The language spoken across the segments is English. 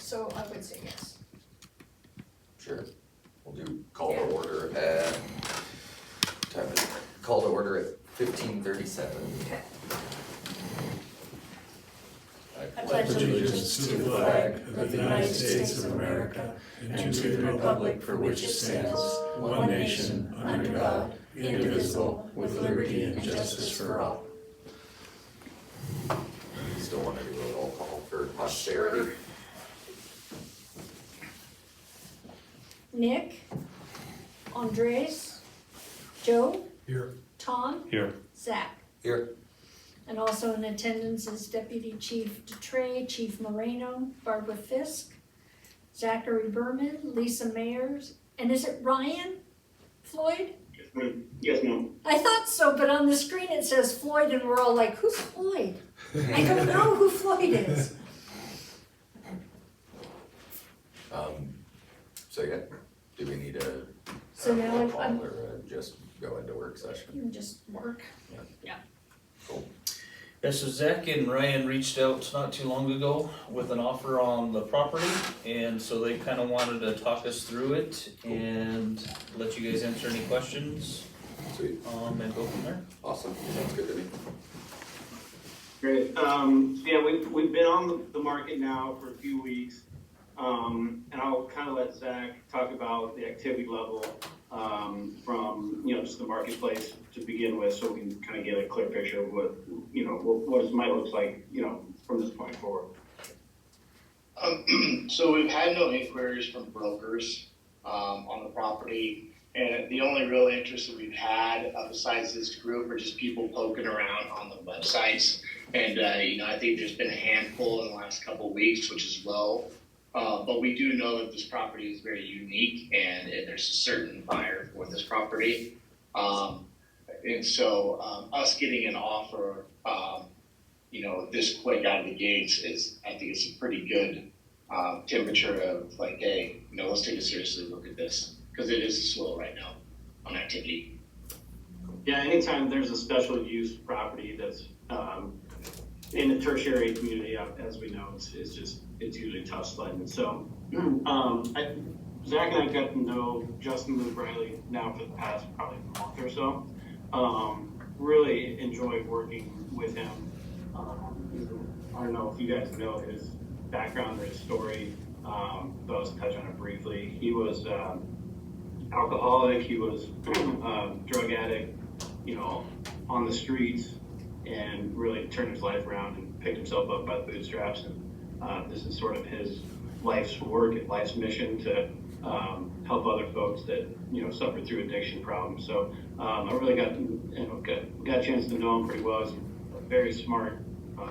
so I would say yes. Sure. We'll do call to order at, time is, call to order at 15:37. Okay. I pledge allegiance to the flag of the United States of America and to the republic for which it stands, one nation, under God, indivisible, with liberty and justice for all. Still want to do a roll call for posterity. Nick, Andres, Joe, Here. Tom, Here. Zach. Here. And also in attendance is Deputy Chief DeTrey, Chief Moreno, Barbara Fisk, Zachary Berman, Lisa Mayers, and is it Ryan Floyd? Yes, ma'am. I thought so, but on the screen it says Floyd and we're all like, who's Floyd? I don't know who Floyd is. So yeah, do we need a So now roll I'm- call or just go into work session? You can just work. Cool. Yeah, so Zach and Ryan reached out not too long ago with an offer on the property, and so they kind of wanted to talk us through it and let you guys answer any questions, Sweet. and go from there. Awesome. Sounds good to me. Great. So yeah, we've been on the market now for a few weeks. And I'll kind of let Zach talk about the activity level from, just the marketplace to begin with, so we can kind of get a clear picture of what it might look like, from this point forward. So we've had no inquiries from brokers on the property, and the only real interest that we've had besides this group are just people poking around on the websites. And I think there's been a handful in the last couple of weeks, which is low. But we do know that this property is very unique, and there's a certain buyer for this property. And so us getting an offer, this quick out of the gates I think it's a pretty good temperature of like, hey, let's take a seriously look at this, because it is slow right now on activity. Yeah, anytime there's a special use property that's in a tertiary community, as we know, it's usually tough sledding. So Zach and I got to know Justin Luke Riley now for the past probably month or so. Really enjoyed working with him. I don't know if you guys know his background or his story, but I'll just touch on it briefly. He was alcoholic, he was drug addict, on the streets, and really turned his life around and picked himself up by the bootstraps. And this is sort of his life's work and life's mission to help other folks that suffer through addiction problems. So I really got a chance to know him pretty well. He's a very smart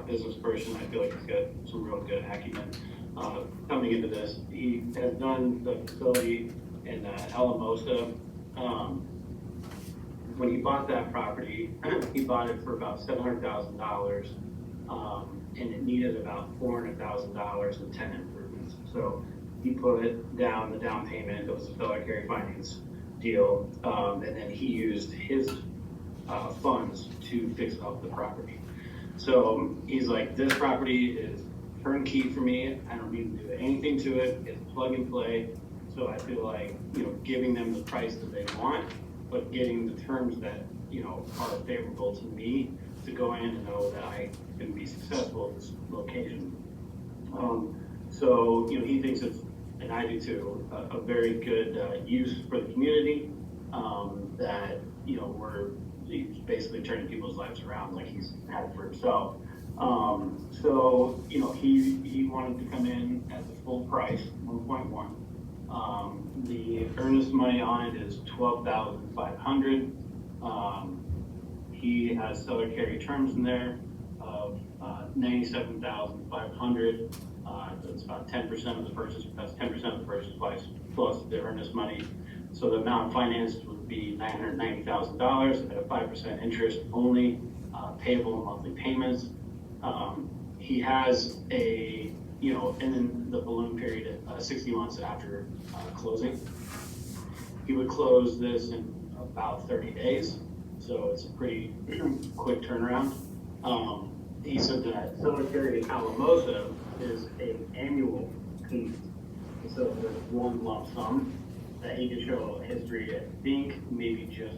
business person. I feel like he's got some real good acumen. Coming into this, he has done the facility in Alamosa. When he bought that property, he bought it for about $700,000, and it needed about $400,000 in tenant improvements. So he put it down, the down payment. It was a seller carry finance deal, and then he used his funds to fix up the property. So he's like, this property is turnkey for me. I don't need to do anything to it. It's plug and play. So I feel like, giving them the price that they want, but getting the terms that, are favorable to me to go in and know that I can be successful at this location. So, he thinks it's, and I do too, a very good use for the community, that, he's basically turning people's lives around like he's had it for himself. So, he wanted to come in at the full price, 1.1. The earnest money on it is $12,500. He has seller carry terms in there of $97,500. That's about 10% of the purchase. That's 10% of the purchase price plus the earnest money. So the amount financed would be $990,000 at a 5% interest only, payable in monthly payments. He has a, and then the balloon period at 60 months after closing. He would close this in about 30 days. So it's a pretty quick turnaround. He said that seller carry in Alamosa is an annual So there's one lump sum that he could show a history, I think maybe just,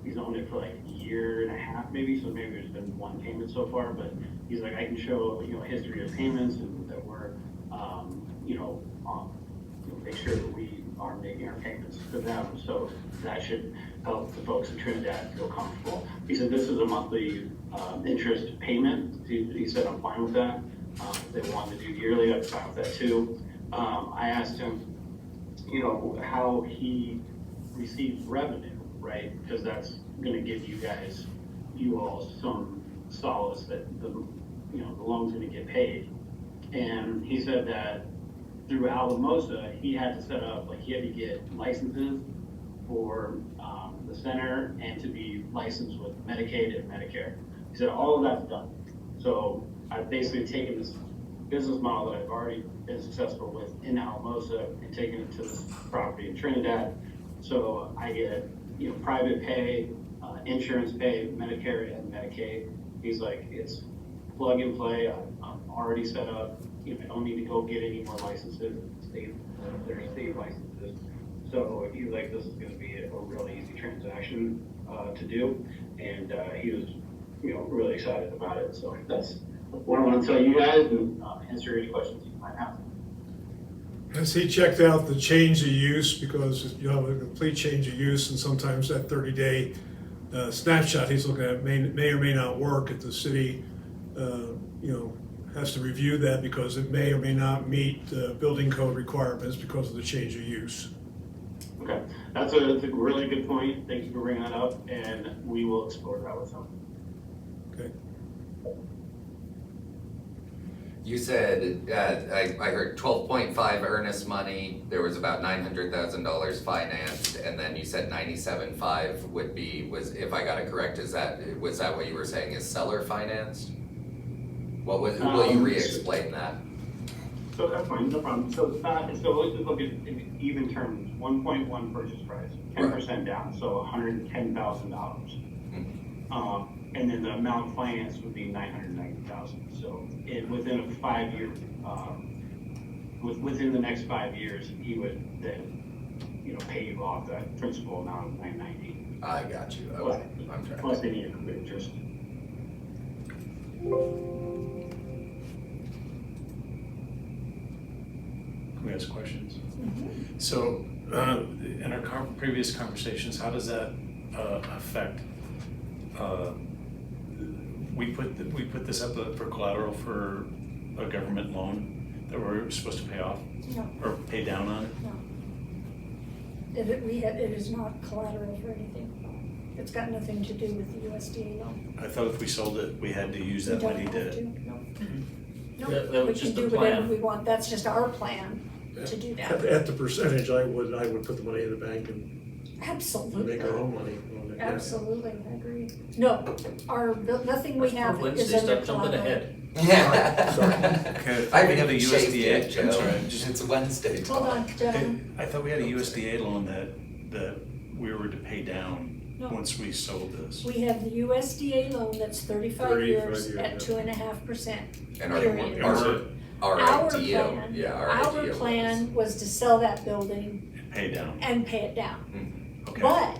he's owned it for like a year and a half maybe, so maybe there's been one payment so far, but he's like, I can show, a history of payments and that we're, make sure that we are making our payments to them, so that should help the folks in Trinidad feel comfortable. He said this is a monthly interest payment. He said I'm fine with that. If they wanted to do yearly, I'm fine with that too. I asked him, how he receives revenue, right? Because that's going to give you all some solace that the loan's going to get paid. And he said that through Alamosa, he had to set up, he had to get licenses for the center and to be licensed with Medicaid and Medicare. He said all of that's done. So I've basically taken this business model that I've already been successful with in Alamosa and taken it to this property in Trinidad. So I get, private pay, insurance pay, Medicare and Medicaid. He's like, it's plug and play. I'm already set up. I don't need to go get any more licenses. There's state licenses. So he's like, this is going to be a really easy transaction to do. And he was, really excited about it. So that's what I want to tell you guys and answer any questions you might have. Has he checked out the change of use, because you have a complete change of use, and sometimes that 30-day snapshot he's looking at may or may not work if the city, has to review that because it may or may not meet building code requirements because of the change of use. Okay, that's a really good point. Thank you for bringing that up, and we will explore that with them. Okay. You said, I heard 12.5 earnest money, there was about $900,000 financed, and then you said 97.5 was, if I got it correct, was that what you were saying is seller financed? Will you re-explain that? So that's fine, no problem. So let's just look at even terms, 1.1 purchase price, 10% down, so $110,000. And then the amount financed would be $990,000. So within a 5-year, within the next 5 years, he would then, pay you off that principal amount of $990. I got you. Okay, I'm trying. Plus any accrued interest. Can we ask questions? So, in our previous conversations, how does that affect? We put this up for collateral for a government loan that we're supposed to pay off? No. Or pay down on? No. It is not collateral for anything. It's got nothing to do with the USDA loan. I thought if we sold it, we had to use that money to. No. That No, we was can just the do whatever plan. we want. That's just our plan to do that. At the percentage, I would put the money in the bank and Absolutely. make our own money on it. Yeah. Absolutely, I agree. No, nothing we have is Wednesday, under stop jumping collateral. ahead. Yeah. Okay, I we have a shaped USDA, it, Joe. I'm sorry, It's Wednesday. Hold on, gentlemen. I thought we had a USDA loan that we were to pay down No. once we sold this. We have the USDA loan that's 35 years years, at yeah. 2.5%. And Period. our Our idea, plan, yeah, our our idea plan was to sell that building And pay down, and pay it down. okay. But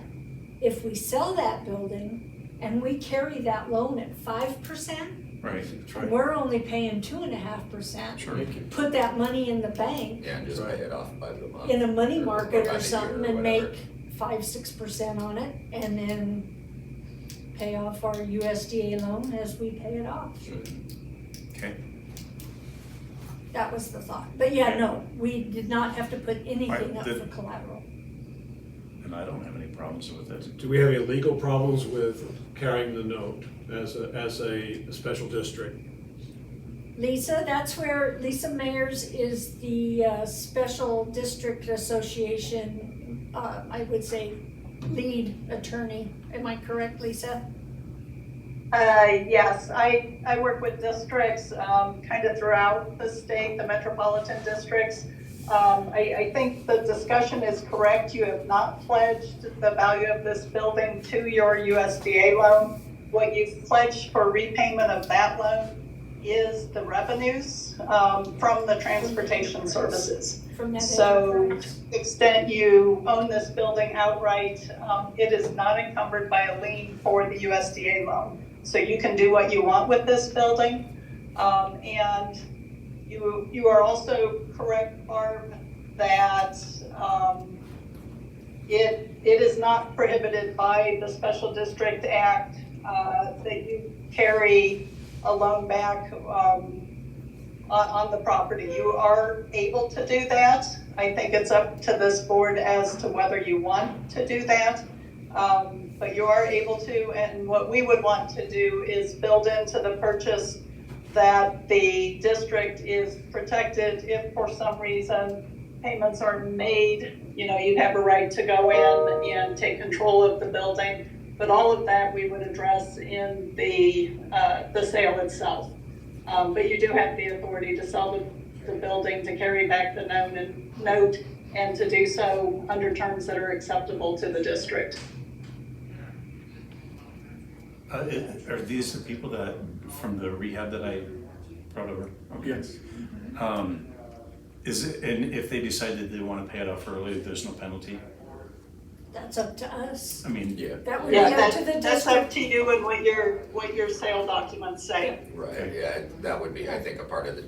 if we sell that building and we carry that loan at 5%, Right, that's and right. we're only paying 2.5%, Sure. put that money in the bank, Yeah, and just pay it off by the month. in a money Or market by or the something, year or and whatever. make 5-6% on it, and then pay off our USDA loan as we pay it off. Okay, That was the thought. But yeah, no, we did not have to put anything Right, up the- for collateral. and I don't have any problems with it. Do we have any legal problems with carrying the note as a special district? Lisa, that's where, Lisa Mayers is the Special District Association, I would say, lead attorney. Am I correct, Lisa? Yes, I work with districts kind of throughout the state, the metropolitan districts. I think the discussion is correct. You have not pledged the value of this building to your USDA loan. What you've pledged for repayment of that loan is the revenues from the transportation services. From that So, enterprise. to the extent you own this building outright, it is not encumbered by a lien for the USDA loan. So you can do what you want with this building. And you are also correct, Barb, that it is not prohibited by the Special District Act that you carry a loan back on the property. You are able to do that. I think it's up to this board as to whether you want to do that. But you are able to, and what we would want to do is build into the purchase that the district is protected if for some reason payments are made. You know, you'd have a right to go in and take control of the building. But all of that we would address in the sale itself. But you do have the authority to sell the building, to carry back the note, and to do so under terms that are acceptable to the district. Are these the people that, from the rehab that I brought over? Okay. Yes. Is it, and if they decide that they want to pay it off early, there's no penalty? That's up to us. I mean, Yeah. That would be up to the That's up district. to you and what your sale documents say. Right, yeah, that would be, I think, a part of the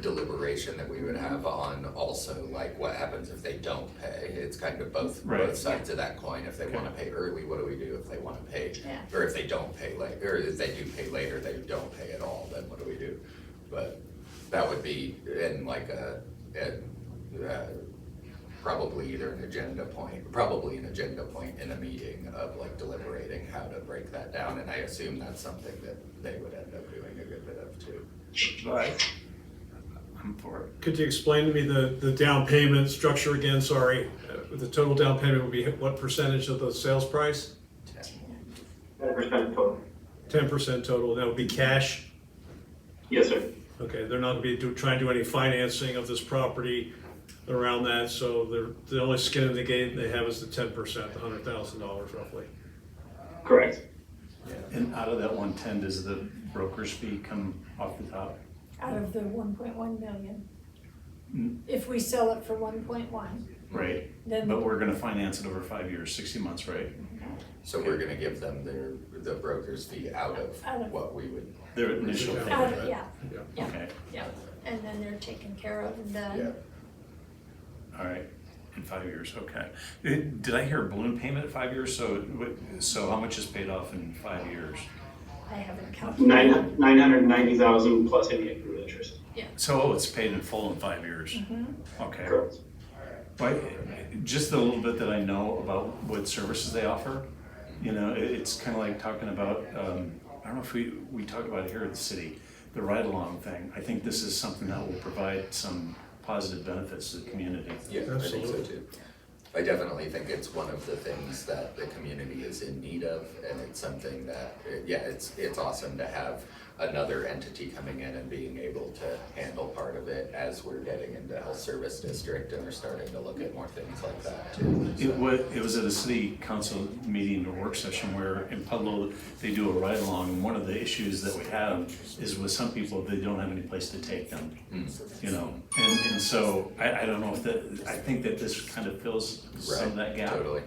deliberation that we would have on also, like, what happens if they don't pay? It's kind of both Right. sides of that coin. If they wanna pay early, what do we do? If they wanna pay, Yeah. or if they don't pay late, or if they do pay later, they don't pay at all, then what do we do? But that would be in like probably either an agenda point in a meeting of like deliberating how to break that down, and I assume that's something that they would end up doing a good bit of too. but I'm for it. Could you explain to me the down payment structure again? Sorry. The total down payment would be what percentage of the sales price? 10% total. 10% total. That would be cash? Yes, sir. Okay, they're not going to be trying to do any financing of this property around that, so the only skin in the game they have is the 10%, the $100,000 roughly. Correct. And out of that 110, does the broker's fee come off the top? Out of the 1.1 million. Mm. If we sell it for 1.1, Right, then. but we're gonna finance it over 5 years, 60 months, right? So we're gonna give them the broker's fee out Out of of- what we would, Their initial Out payment, Out of- yeah, Yeah. yeah, okay, yeah, and then they're taken care of and done. yeah. all right, in 5 years, okay. Did I hear a balloon payment at 5 years? So how much is paid off in 5 years? I haven't calculated. 990,000 plus any accrued interest. So it's paid in full in 5 years? Mhm. Okay. Correct. Well, just a little bit that I know about what services they offer, you know, it's kind of like talking about, I don't know if we talk about it here at the city, the ride-along thing. I think this is something that will provide some positive benefits to the community. Yeah, I think so Absolutely. too. I definitely think it's one of the things that the community is in need of, and it's something that, yeah, it's awesome to have another entity coming in and being able to handle part of it as we're getting into health service district and we're starting to look at more things like that too. It was at a city council meeting or work session where in Pueblo, they do a ride-along, and one of the issues that we have is with some people, they don't have any place to take them, you know? And so, I don't know if I think that this kind of fills some of that gap. Totally.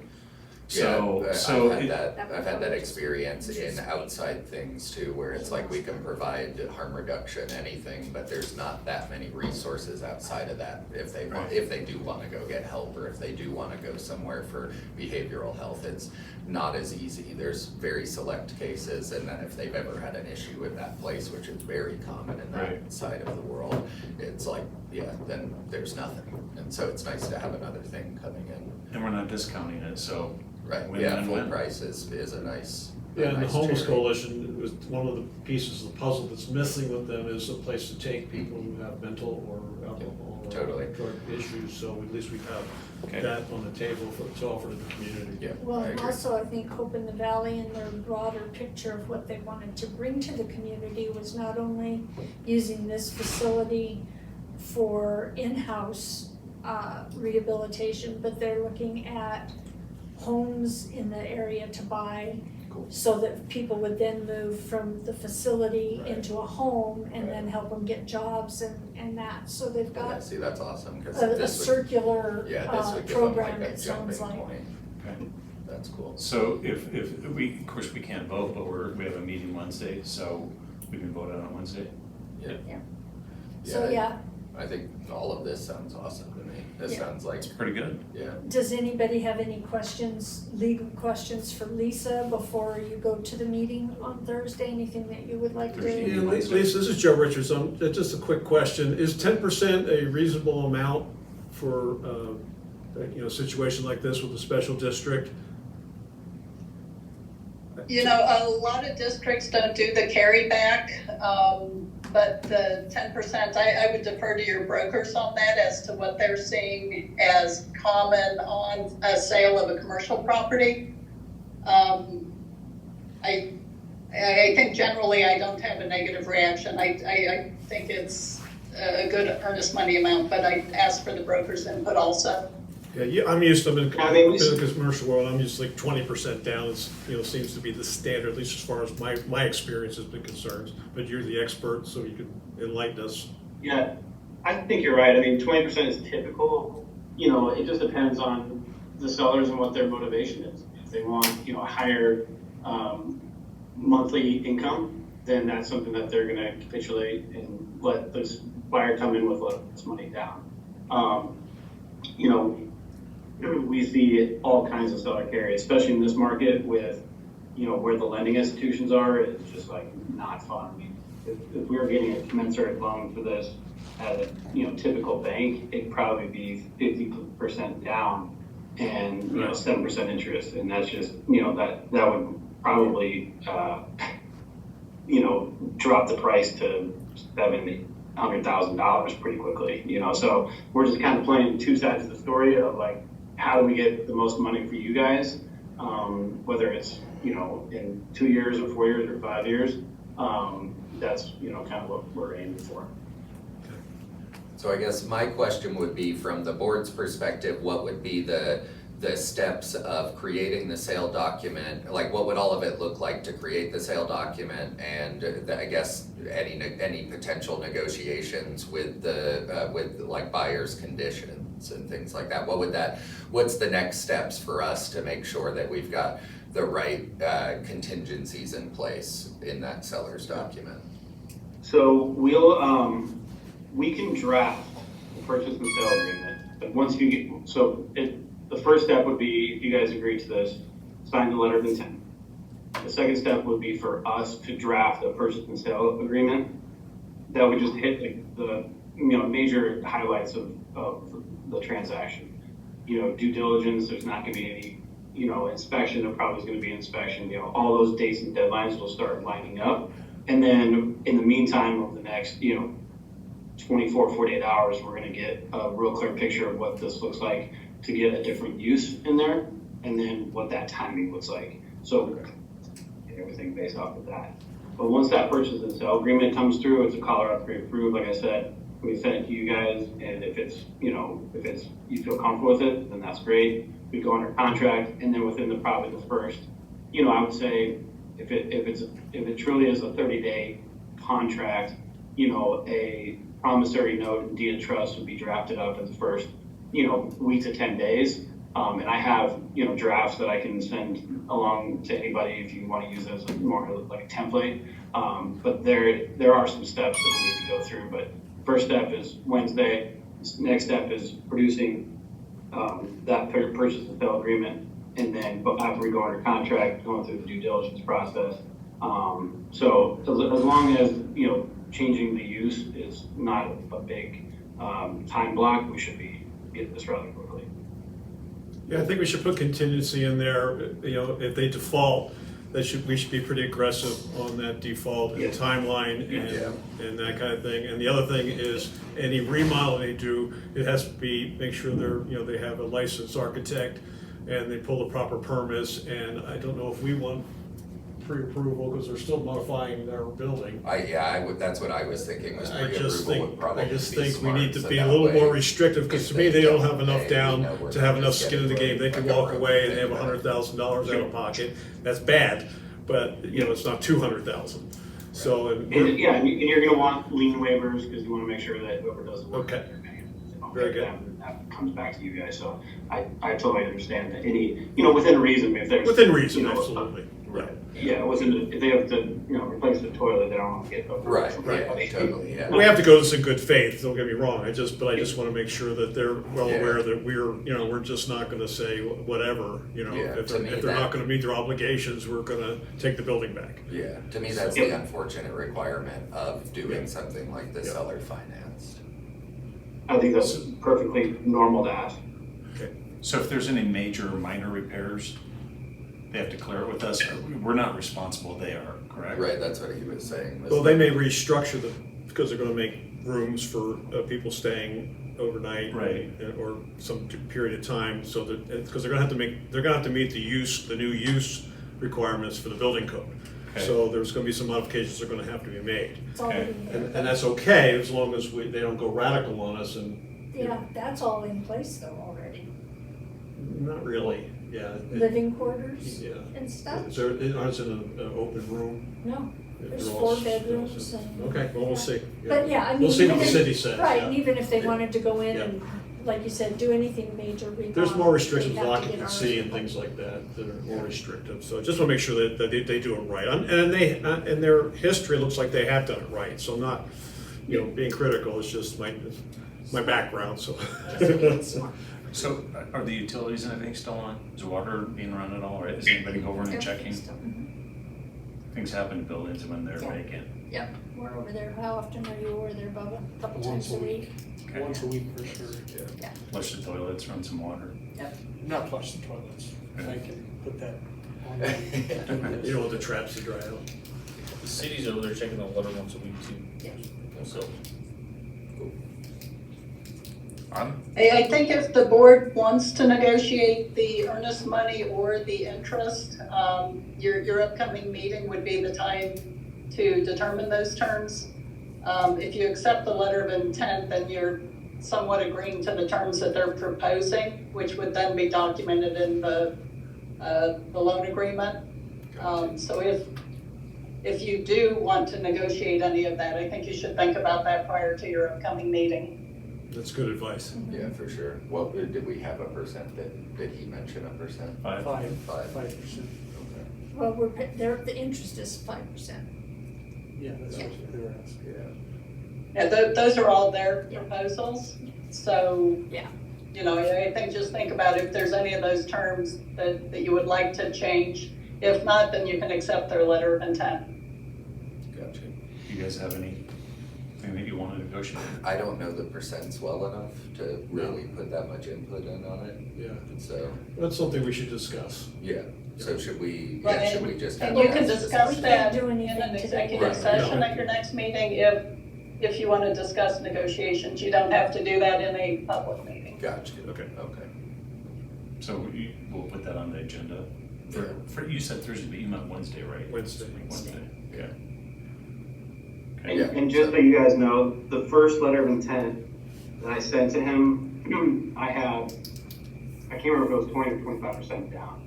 So, Yeah, so I've it- had that experience in outside things too, where it's like we can provide harm reduction, anything, but there's not that many resources outside of that. If they do wanna go get help, or if they do wanna go somewhere for behavioral health, it's not as easy. There's very select cases, and then if they've ever had an issue with that place, which is very common in that Right. side of the world, it's like, yeah, then there's nothing. And so it's nice to have another thing coming in. and we're not discounting it, so. Right, win, yeah, win, full win. price is a nice. Yeah, and the nice homeless charity. coalition was one of the pieces of the puzzle that's missing with them is a place to take people who have mental or alcohol or Totally. drug issues, so at least we have Okay. that on the table to offer to the community. Yeah, Well, I and agree. also I think Hope in the Valley and their broader picture of what they wanted to bring to the community was not only using this facility for in-house rehabilitation, but they're looking at homes in the area to buy So that people would then move from the facility into a home and then help them get jobs and that, so they've Yeah, got see, that's awesome, cause a this would, circular yeah, this would give them program, like a it sounds jumping like. point. Okay. That's cool. So if we, of course, we can't vote, but we have a meeting Wednesday, so we can vote on it Wednesday. So, yeah, I think all of this sounds awesome to me. This Yeah. sounds like, It's pretty good. yeah. does anybody have any questions, legal questions for Lisa before you go to the meeting on Thursday? Anything that you would like Thursday. to? Yeah, Lisa, this is Joe Richards. Just a quick question. Is 10% a reasonable amount for, a situation like this with a special district? You know, a lot of districts don't do the carryback, but the 10%, I would defer to your brokers on that as to what they're seeing as common on a sale of a commercial property. I think generally I don't have a negative reaction. I think it's a good earnest money amount, but I ask for the broker's input also. Yeah, I'm used to, in I mean, the commercial world, I'm used to like 20% down. It's, seems to be the standard, at least as far as my experience has been concerned. But you're the expert, so you can enlighten us. Yeah, I think you're right. I mean, 20% is typical. It just depends on the sellers and what their motivation is. If they want, a higher monthly income, then that's something that they're going to capitulate and let this buyer come in with less money down. We see all kinds of seller carry, especially in this market with, where the lending institutions are. It's just like not fun. I mean, if we were getting a commensurate loan for this at a typical bank, it'd probably be 50% down and 7% interest, and that's just that would probably drop the price to $700,000 pretty quickly. So we're just kind of playing two sides of the story of like, how do we get the most money for you guys, whether it's in 2 years or 4 years or 5 years. That's kind of what we're aiming for. So I guess my question would be, from the board's perspective, what would be the steps of creating the sale document? Like, what would all of it look like to create the sale document, and I guess any potential negotiations with with like buyer's conditions and things like that? What's the next steps for us to make sure that we've got the right contingencies in place in that seller's document? So we can draft the purchase and sale agreement, but once you get, the first step would be, if you guys agree to this, sign the letter of intent. The second step would be for us to draft a purchase and sale agreement that would just hit like the major highlights of the transaction. Due diligence, there's not going to be any inspection. There probably is going to be inspection. All those dates and deadlines will start lining up, and then in the meantime, over the next 24, 48 hours, we're going to get a real clear picture of what this looks like to get a different use in there, and then what that timing looks like. So everything based off of that. But once that purchase and sale agreement comes through, it's a Colorado pre-approved. Like I said, we send it to you guys, and if it's you feel comfortable with it, then that's great. We go under contract, and then within probably the first, I would say if it truly is a 30-day contract, a promissory note and deed of trust would be drafted up in the first week to 10 days. And I have, drafts that I can send along to anybody if you want to use it as more like a template. But there are some steps that we need to go through. But first step is Wednesday. Next step is producing that purchase and sale agreement. And then after we go under contract, going through the due diligence process. So as long as, changing the use is not a big time block, we should be getting this rather quickly. Yeah, I think we should put contingency in there. If they default, we should be pretty aggressive on that default and timeline and that kind of thing. And the other thing is, any remodel they do, it has to make sure they have a licensed architect and they pull the proper permits. And I don't know if we want pre-approval because they're still modifying their building. That's what I was thinking, was I pre-approval would probably be think we smart, need to so be a that little way, more restrictive, because to me, they don't have enough down to have enough just skin in the getting game. They can like a walk away and they have road $100,000 out of pocket. That's bad. but, you know, it's not 200,000. So, and And, yeah, and you're gonna want lien waivers, because you wanna make sure that whoever does the work. Okay. they're gonna, Very good. That comes back to you guys, so I totally understand that any, you know, within reason, if there's. within reason, you know, absolutely, right. Yeah, if they have to, you know, replace the toilet, they don't want to get. Right, from right, everybody. totally, yeah. We have to go this in good faith, don't get me wrong, but I just wanna make sure that they're well Yeah. aware that we're just not gonna say whatever, you know, Yeah, if to me they're not that- gonna meet their obligations, we're gonna take the building back. Yeah, to me, that's the unfortunate requirement of doing something like this Yeah. seller financed. I think that's perfectly normal to ask. So if there's any major or minor repairs, they have to clear it with us. We're not responsible, they are, correct? Right, that's what he was saying. Well, they may restructure because they're gonna make rooms for people staying overnight. Right. Or some period of time, so that, because they're gonna have to meet the new use requirements for the building code. Okay. So there's gonna be some modifications that are gonna have to be made. It's already And there. that's okay, as long as they don't go radical on us and, Yeah, that's all in place though already. not really, yeah. Living quarters Yeah. and stuff? Is there, aren't it an open room? No, there's They're all- 4 bedrooms and. Okay, well, we'll see. But yeah, I mean. We'll see what the even- city says. Right, yeah. and even if they Yeah. wanted to go in Yeah. and, like you said, do anything major remodel. There's more restrictions they'd with have to get occupancy ours. and things like that that are more restrictive, so just wanna make sure that they do it right. And their history looks like they have done it right, so I'm not, you know, being critical, it's just my background, so. So are the utilities and everything still on? Is water being run at all, right? Is anybody go over and checking? Everything's still- mhm. Things happen in buildings when they're Yeah. vacant. Yep, we're over there. How often are you over there, Bubba? A couple times a week? Okay. Once a week for sure. Flush the toilets, run some water. Not flush the toilets. I can put that on. You don't want the traps to dry out. The city's over there checking the water once a week too. Yeah. So, I think if the board wants to negotiate the earnest money or the interest, your upcoming meeting would be the time to determine those terms. If you accept the letter of intent, then you're somewhat agreeing to the terms that they're proposing, which would then be documented in the loan agreement. So if you do want to negotiate any of that, I think you should think about that prior to your upcoming meeting. That's good advice. Yeah, for sure. Well, did we have a percent did he mention a percent? 5? 5%. Okay. Well, the interest is 5%. Yeah, that's what they were asking. Yeah. Yeah, those are all their proposals, so. Yeah. You know, I think just think about if there's any of those terms that you would like to change. If not, then you can accept their letter of intent. Gotcha. You guys have anything that you want to negotiate? I don't know the percents well enough to really put that much input in on it, Yeah, so, that's something we should discuss. yeah. So should we Right, should we just have? And you that can as a discuss We that can't do in anything an today. executive Right. session No. at your next meeting if you want to discuss negotiations. You don't have to do that in a public meeting. Gotcha. Okay. Okay. So we'll put that on the agenda. Yeah. For you said Thursday, but you meant Wednesday, right? Wednesday. Wednesday, okay. And, Yeah. and just so you guys know, the first letter of intent that I sent to him, I can't remember if it was 20 or 25% down.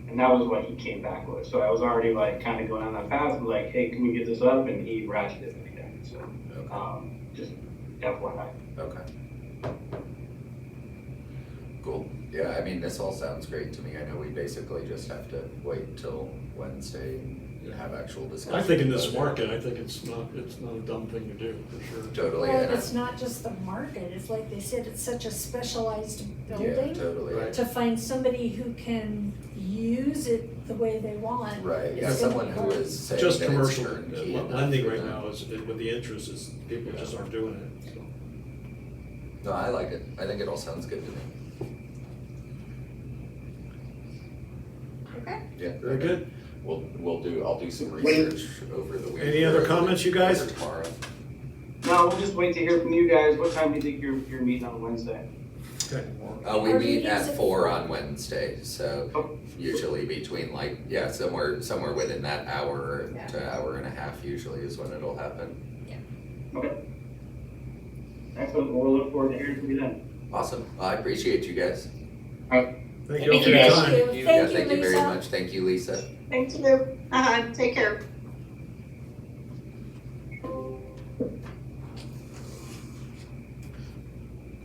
And that was what he came back with. So I was already like kind of going down that path, like, hey, can we get this up? And he ratcheted it again. So, just FYI. Okay. Cool. Yeah, I mean, this all sounds great to me. I know we basically just have to wait till Wednesday and have actual discussion. I think in this about it. market, I think it's not a dumb thing to do, for sure. Totally. Well, and it's not just the market, it's like they said, it's such a specialized yeah, building. totally. Right. To find somebody who can use it the way they want. Right, yeah, It's someone gonna who be is saying Just that it's commercial turnkey enough lending for right them. now is, with the interest, is people just aren't doing it, so. No, I like it. I think it all sounds good to me. Okay. Yeah. Very good. I'll do some research over the week. Any other or comments, you guys? or tomorrow. No, we'll just wait to hear from you guys. What time do you think you're meeting on Wednesday? Okay. We Our meet meeting's at at 4 4. on Wednesday, so Oh. usually between somewhere within that hour Yeah. to hour and a half usually is when it'll happen. Okay. Excellent. We'll look forward to hearing from you then. Awesome. I appreciate you guys. All right. Thank you all for your Thank time. you. Yeah, Thank you, thank you very Lisa. much. Thank you, Lisa. Thank you. Take care.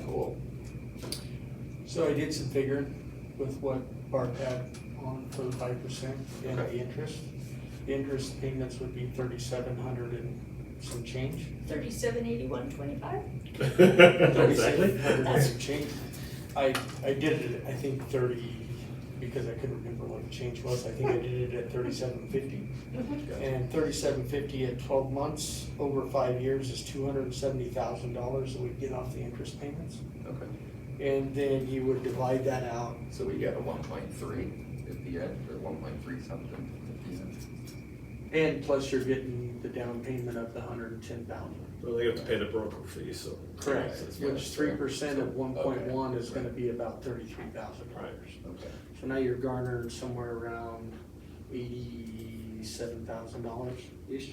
Cool. So I did some figuring with what Bart had on for the 5% and the interest. The interest payments would be 3,700 and some change. 3781.25. Exactly. 3,700 and some change. I did it, I think 30, because I couldn't remember what the change was. I think I did it at 3,750. And 3,750 at 12 months, over 5 years is $270,000 that we get off the interest payments. Okay. And then you would divide that out. So we got a 1.3 at the end, or 1.3 something at the end. And plus you're getting the down payment of the 110,000. Well, they have to pay the broker fee, so. Correct, Yeah, which 3% of 1.1 is gonna be about $33,000. Okay. So now you're garnering somewhere around $87,000-ish,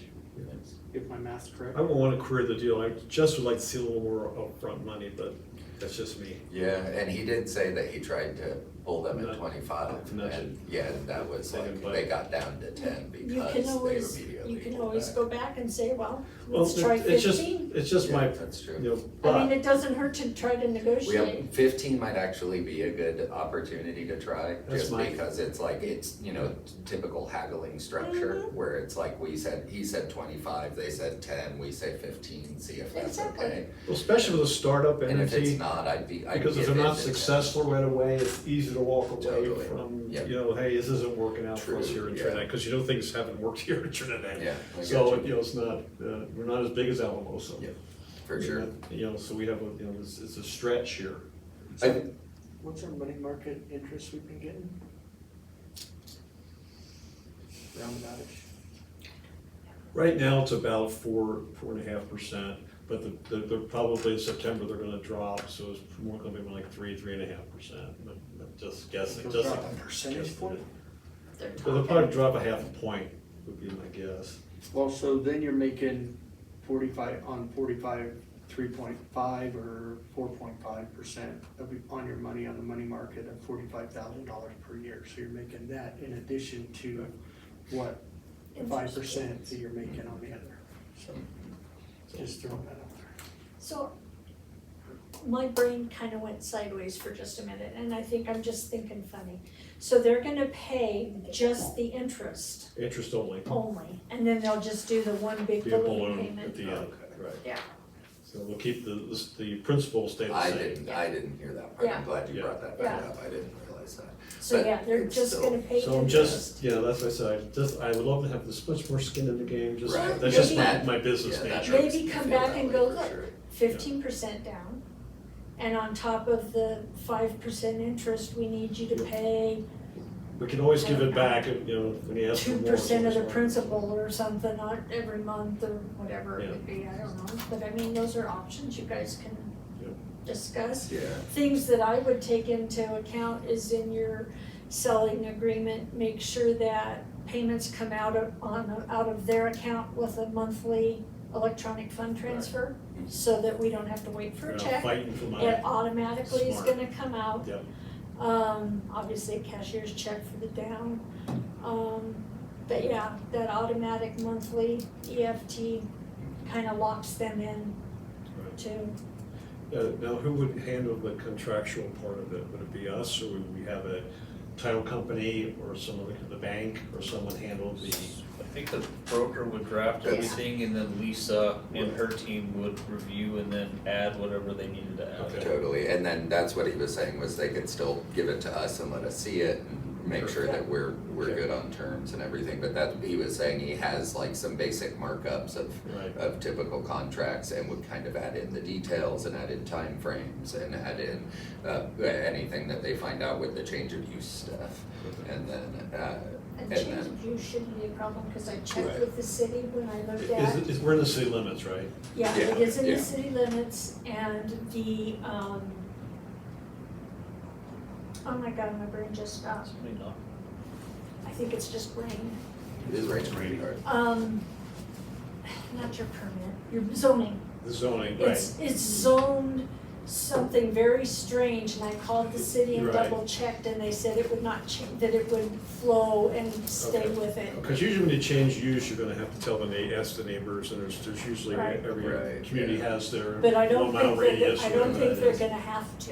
if my math's correct. I won't want to query the deal. I just would like to see a little more upfront money, but that's just me. Yeah, and he did say that he tried to pull them at Not- 25, not- and yeah, that was They like, didn't bite. they got down to 10 You because can they always, immediately you can pulled always back. go back and say, well, Well, let's try it's just, 15. it's just Yeah, my, that's true. you know, I mean, but, it doesn't hurt to try to We negotiate. have, 15 might actually be a good opportunity to try, That's just my- because it's like, it's, you know, typical haggling structure, where it's like, he said 25, they said 10, we say 15, see if that's Exactly. okay. well, especially with a startup And if it's entity, not, I'd because if give they're in not to 10. successful right away, it's easy to walk away Totally. from, Yep. you know, hey, this isn't working out for us True, here in yeah. Trinidad, because you know things haven't worked here in Trinidad. Yeah, I So, get you know, it's not, we're not as big as Alamo, so. Yeah, for sure. You know, so we have a, you know, it's a stretch here. What's our money market interest we've been getting? Roundaboutish. Right now, it's about 4.5%, but they're probably in September, they're gonna drop, so it's more gonna be like 3.5%. I'm just guessing, They'll just. drop a percentage point? They're So they'll talking. probably drop a half a point, would be my guess. Well, so then you're making 45, on 45, 3.5 or 4.5% on your money on the money market of $45,000 per year. So you're making that in addition to what, the 5% that you're making on the other. So just throwing that out there. So my brain kind of went sideways for just a minute, and I think I'm just thinking funny. So they're gonna pay just the interest Interest only, only, and then they'll just do the one big be a balloon balloon payment. at the end, right. Yeah. So we'll keep the principal stay the I same. I didn't hear that part, I'm Yeah. glad you Yeah. brought that back Yeah. up, I didn't realize that. So But yeah, they're it's just still- gonna pay So I'm interest. just, you know, that's what I said, I would love to have this much more skin in the game, just, Right. that's just Maybe- my business Yeah, that nature. makes Maybe me come feel back that and way go, for look, sure. 15% down. And on top of the 5% interest, we need you to Yeah. pay We can always give it back, you know, when you ask for more. 2% of the so it's fine. principal or something, not every month or whatever it Yeah. would be, I don't know. But I mean, those are options you guys can Yeah. discuss. Yeah, Things that I would take into account is in your selling agreement, make sure that payments come out of their account with a monthly electronic fund transfer, so that we don't have to wait for We're a not check. fighting for money. It automatically is Smart. gonna come out. Yep. Obviously a cashier's check for the down. But yeah, that automatic monthly EFT kinda locks them in Right. too. Now, who would handle the contractual part of it? Would it be us, or would we have a title company, or someone, the bank, or someone handle the? I think the broker would draft everything and then Lisa and her team would review and then add whatever they needed to add. Okay. totally, and then that's what he was saying, was they could still give it to us and let us see it, and make sure that we're Okay. good on terms and everything, but that, he was saying he has like some basic markups Right. of typical contracts, and would kind of add in the details and add in timeframes and add in, anything that they find out with the change of use stuff, and then, And and change then, of use shouldn't be a problem, cause I checked Right. with the city when I looked at. We're in the city limits, right? Yeah, Yeah, it is in yeah. the city limits and the, oh my god, my brain just stopped. Somebody knock. I think it's just brain. it is right pretty hard. Not your permit, your zoning. The zoning, right. It's zoned something very strange, and I called the city and Right. double checked, and they said it would not that it would flow and stay Okay. with it. Because usually when you change use, you're gonna have to tell ask the neighbors, and there's usually, Right. every Right, community yeah. has their But I don't 1 mile think radius. I don't whatever think that they're is. gonna have to.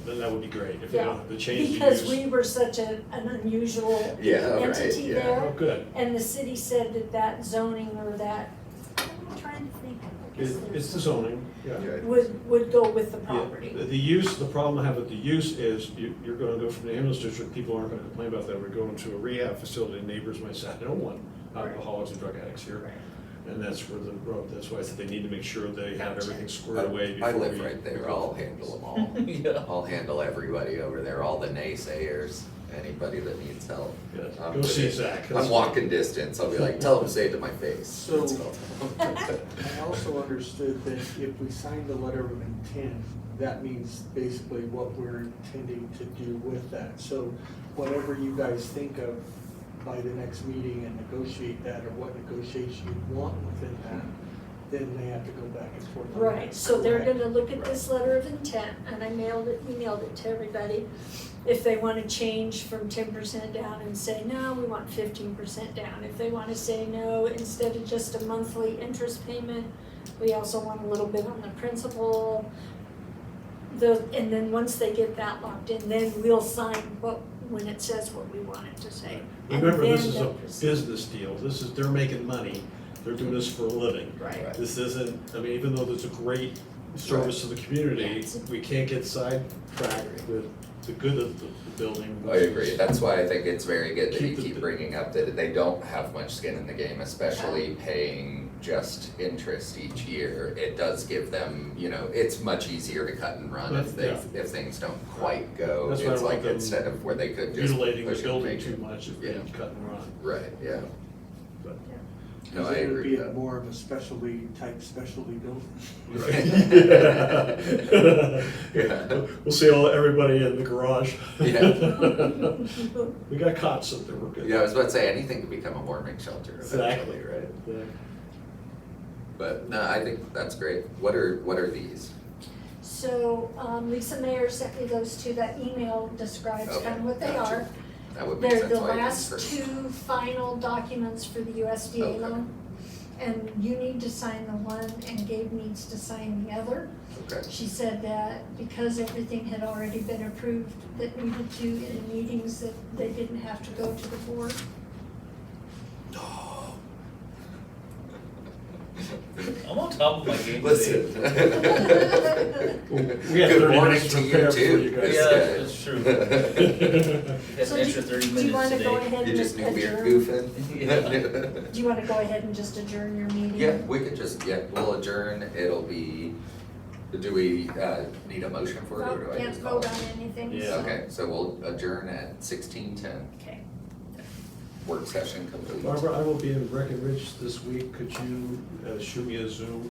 Then that would be great, if they Yeah. don't have to change the Because use. we were such an unusual Yeah, right, entity yeah. there. Oh, good. And the city said that zoning or that, I'm trying to think, I guess It's the zoning, yeah. would go with the Yeah, property. The use, the problem I have with the use is you're gonna go from the ambulance district, people aren't gonna complain about that. We're going to a rehab facility, neighbors might say, I don't want alcoholics and drug addicts here. And that's where the rub, that's why I said they need to make sure they have everything squared away before I live we- right there, I'll handle them all. Yeah. I'll handle everybody over there, all the naysayers, anybody that needs help. Yeah, I'm go see good. Zach. I'm walking distance, I'll be like, tell them to say it to my face. So- That's all. I also understood that if we signed a letter of intent, that means basically what we're intending to do with that. So whatever you guys think of by the next meeting and negotiate that, or what negotiation you want within that, then they have to go back and forth. on that. Right, so they're Correct. gonna look at this letter of intent, and I emailed it to everybody. If they wanna change from 10% down and say, no, we want 15% down. If they wanna say, no, instead of just a monthly interest payment, we also want a little bit on the principal. And then once they get that locked in, then we'll sign when it says what we want it to say. And Remember, this then is a they'll proceed. business deal. They're making money. They're doing this for a living. Right. This isn't, I mean, even though there's a great service to the community, we can't get sidetracked with the good of the building. I agree, that's why I think it's very good that you Keep the- keep bringing up that they don't have much skin in the game, especially paying just interest each year. It does give them, it's much easier to cut and run if But, if things don't quite go. That's why I It's want like them instead of where they could just Mutilating the push and building make too it. much if they Yeah. cut and run. Right, yeah. But- No, I Because it would agree be with that. more of a specialty building. Yeah. We'll see everybody in the garage. Yeah. We got cots up there, we're good. Yeah, I was about to say, anything could become a warming shelter Exactly. eventually, right? Yeah. But, no, I think that's great. What are these? So, Lisa Mayer sent me those two, that email describes Okay, kind of what they gotcha. are. That would make They're sense the why I didn't last first. two final documents for the USDA Okay. loan. And you need to sign the one and Gabe needs to sign the other. Okay. She said that because everything had already been approved that needed to in the meetings, that they didn't have to go to the board. I'm on top of my game today. Listen. We had Good 30 morning minutes to you prepared for too. you guys. Yeah, This that's true. Yeah. Had So an extra 30 do you minutes wanna go today. ahead You and just just knew we were adjourn? goofing? Do you wanna go ahead and just adjourn your meeting? Yeah, we could just, we'll adjourn. It'll be, do we need a motion for it or do Vote, I can't just call vote it? on anything, Yeah. so. Okay, so we'll adjourn at 16:10. Okay. Work session complete. Barbara, I will be in Breckenridge this week. Could you shoot me a Zoom